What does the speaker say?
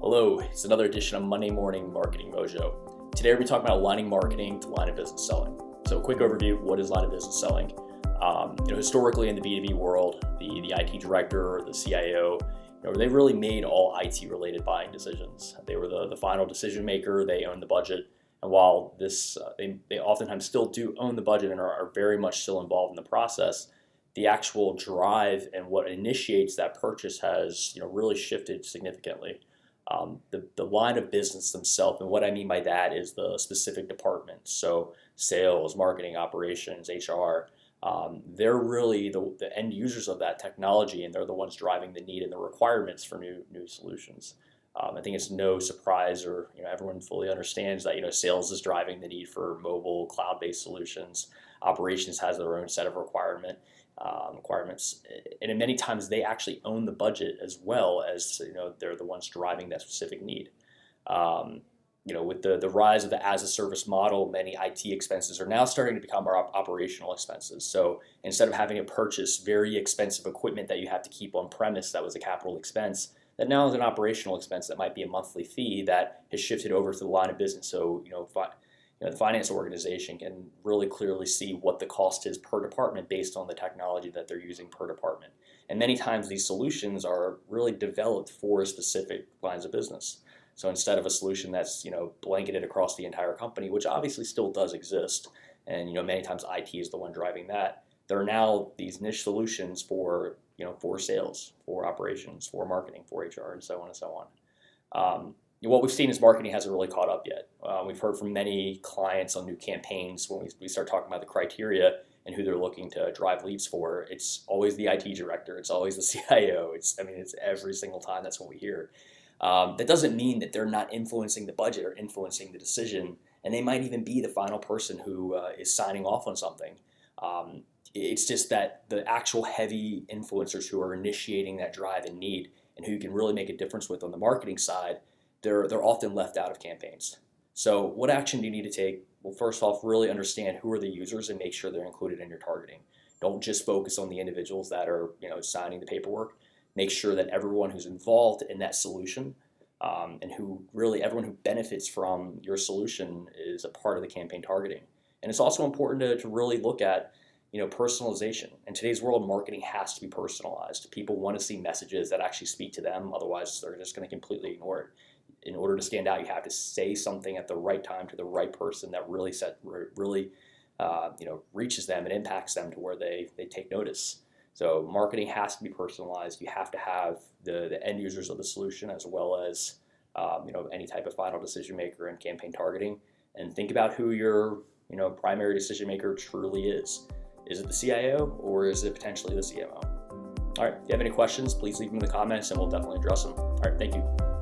Hello, it's another edition of Monday Morning Marketing Mojo. Today we'll be talking about aligning marketing to line of business selling. So a quick overview, what is line of business selling? Historically in the B2B world, the IT director or the CIO, they really made all IT related buying decisions. They were the final decision maker, they owned the budget. And while they oftentimes still do own the budget and are very much still involved in the process, the actual drive and what initiates that purchase has really shifted significantly. The line of business themselves, and what I mean by that is the specific departments. So sales, marketing, operations, HR, they're really the end users of that technology, and they're the ones driving the need and the requirements for new solutions. I think it's no surprise, or everyone fully understands that sales is driving the need for mobile, cloud-based solutions. Operations has their own set of requirements, and in many times they actually own the budget as well as they're the ones driving that specific need. With the rise of the as-a-service model, many IT expenses are now starting to become our operational expenses. So instead of having to purchase very expensive equipment that you have to keep on premise, that was a capital expense, that now is an operational expense that might be a monthly fee that has shifted over to the line of business. So the finance organization can really clearly see what the cost is per department based on the technology that they're using per department. And many times these solutions are really developed for specific lines of business. So instead of a solution that's blanketed across the entire company, which obviously still does exist, and many times IT is the one driving that, there are now these niche solutions for sales, for operations, for marketing, for HR, and so on and so on. What we've seen is marketing hasn't really caught up yet. We've heard from many clients on new campaigns when we start talking about the criteria and who they're looking to drive leads for. It's always the IT director. It's always the CIO. It's every single time that's what we hear. That doesn't mean that they're not influencing the budget or influencing the decision, and they might even be the final person who is signing off on something. It's just that the actual heavy influencers who are initiating that drive and need and who you can really make a difference with on the marketing side, they're often left out of campaigns. So what action do you need to take? Well, first off, really understand who are the users and make sure they're included in your targeting. Don't just focus on the individuals that are signing the paperwork. Make sure that everyone who's involved in that solution and everyone who benefits from your solution is a part of the campaign targeting. And it's also important to really look at personalization. In today's world, marketing has to be personalized. People want to see messages that actually speak to them. Otherwise, they're just going to completely ignore it. In order to stand out, you have to say something at the right time to the right person that really reaches them and impacts them to where they take notice. So marketing has to be personalized. You have to have the end users of the solution as well as any type of final decision maker and campaign targeting. And think about who your primary decision maker truly is. Is it the CIO or is it potentially the CMO? All right, if you have any questions, please leave them in the comments and we'll definitely address them. All right, thank you.